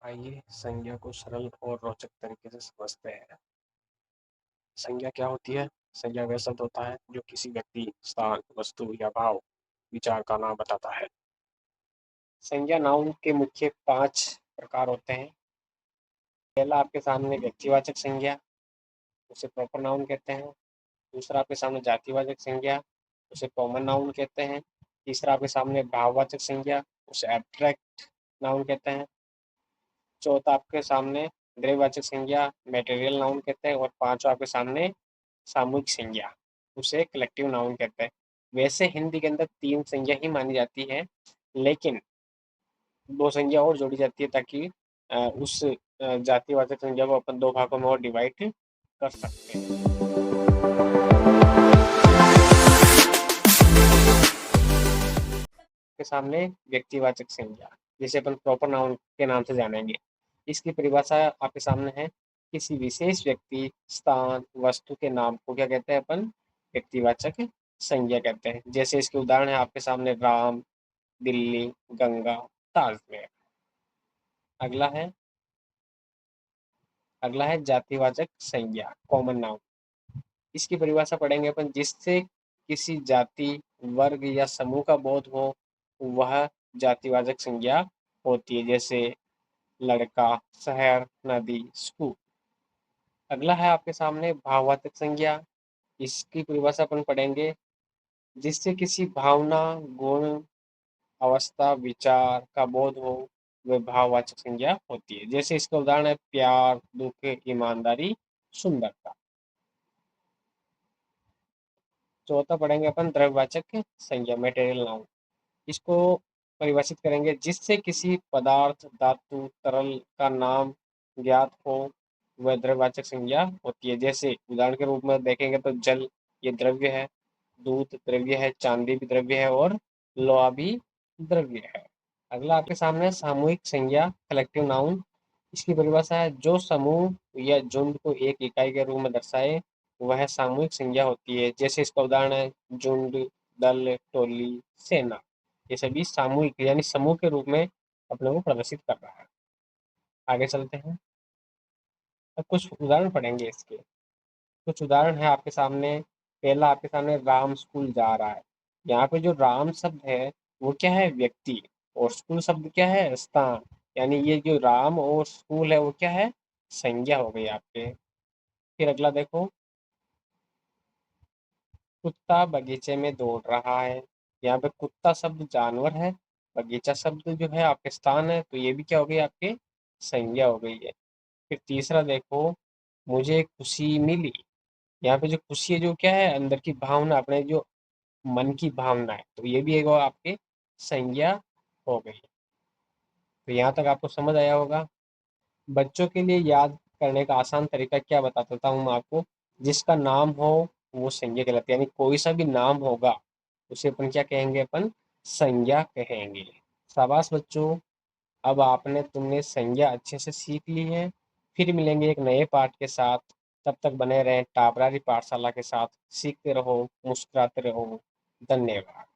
आइए संज्ञा को सरल और रोचक तरीके से समझते हैं। संज्ञा क्या होती है? संज्ञा वह शब्द होता है जो किसी व्यक्ति, स्थान, वस्तु या भाव, विचार का नाम बताता है। संज्ञा नाउन के मुख्य 5 प्रकार होते हैं। पहला आपके सामने व्यक्तिवाचक संज्ञा, उसे प्रॉपर नाउन कहते हैं। दूसरा आपके सामने जातिवाचक संज्ञा, उसे कॉमन नाउन कहते हैं। तीसरा आपके सामने भाववाचक संज्ञा, उसे एब्स्ट्रैक्ट नाउन कहते हैं। चौथा आपके सामने द्रव्यवाचक संज्ञा, मटेरियल नाउन कहते हैं। और पांचवा आपके सामने सामूहिक संज्ञा, उसे कलेक्टिव नाउन कहते हैं। वैसे हिंदी के अंदर 3 संज्ञा ही मानी जाती है, लेकिन 2 संज्ञा और जोड़ी जाती है ताकि उस जातिवाचक संज्ञा को अपन 2 भागों में और डिवाइड कर सकते हैं। के सामने व्यक्तिवाचक संज्ञा, जिसे अपन प्रॉपर नाउन के नाम से जानेंगे। इसकी परिभाषा आपके सामने है। किसी विशेष व्यक्ति, स्थान, वस्तु के नाम को क्या कहते हैं अपन? व्यक्तिवाचक संज्ञा कहते हैं। जैसे इसके उदाहरण है आपके सामने राम, दिल्ली, गंगा, ताजमहल। अगला है जातिवाचक संज्ञा, कॉमन नाउन। इसकी परिभाषा पढ़ेंगे अपन। जिससे किसी जाति, वर्ग या समूह का बोध हो, वह जातिवाचक संज्ञा होती है। जैसे लड़का, शहर, नदी, स्कूल। अगला है आपके सामने भाववाचक संज्ञा। इसकी परिभाषा अपन पढ़ेंगे। जिससे किसी भावना, गुण, अवस्था, विचार का बोध हो, वह भाववाचक संज्ञा होती है। जैसे इसका उदाहरण है प्यार, दुख, ईमानदारी, सुंदरता। चौथा पढ़ेंगे अपन द्रव्यवाचक संज्ञा, मटेरियल नाउन। इसको परिभाषित करेंगे। जिससे किसी पदार्थ, धातु, तरल का नाम ज्ञात हो, वह द्रव्यवाचक संज्ञा होती है। जैसे उदाहरण के रूप में देखेंगे तो जल ये द्रव्य है, दूध द्रव्य है, चांदी भी द्रव्य है और लोहा भी द्रव्य है। अगला आपके सामने सामूहिक संज्ञा, कलेक्टिव नाउन। इसकी परिभाषा है। जो समूह या झुंड को एक इकाई के रूप में दर्शाए, वह सामूहिक संज्ञा होती है। जैसे इसका उदाहरण है झुंड, दल, टोली, सेना। ये सभी सामूहिक यानी समूह के रूप में अपने को प्रदर्शित कर रहा है। आगे चलते हैं। अब कुछ उदाहरण पढ़ेंगे इसके। कुछ उदाहरण है आपके सामने। पहला आपके सामने राम स्कूल जा रहा है। यहाँ पे जो राम शब्द है वो क्या है? व्यक्ति। और स्कूल शब्द क्या है? स्थान। यानी ये जो राम और स्कूल है वो क्या है? संज्ञा हो गई आपके। फिर अगला देखो, कुत्ता बगीचे में दौड़ रहा है। यहाँ पे कुत्ता शब्द जानवर है, बगीचा शब्द जो है आपके स्थान है, तो ये भी क्या हो गई? आपके संज्ञा हो गई है। फिर तीसरा देखो, मुझे खुशी मिली। यहाँ पे जो खुशी है जो क्या है? अंदर की भावना, अपने जो मन की भावना है, तो ये भी एक और आपके संज्ञा हो गई। तो यहाँ तक आपको समझ आया होगा। बच्चों के लिए याद करने का आसान तरीका क्या बता देता हूँ मैं आपको। जिसका नाम हो वो संज्ञा कहलाती है। यानी कोई सा भी नाम होगा उसे अपन क्या कहेंगे? अपन संज्ञा कहेंगे। शाबाश बच्चों, अब तुमने संज्ञा अच्छे से सीख ली है। फिर मिलेंगे एक नए पाठ के साथ। तब तक बने रहें टाबरारी पाठशाला के साथ। सीखते रहो, मुस्कुराते रहो। धन्यवाद।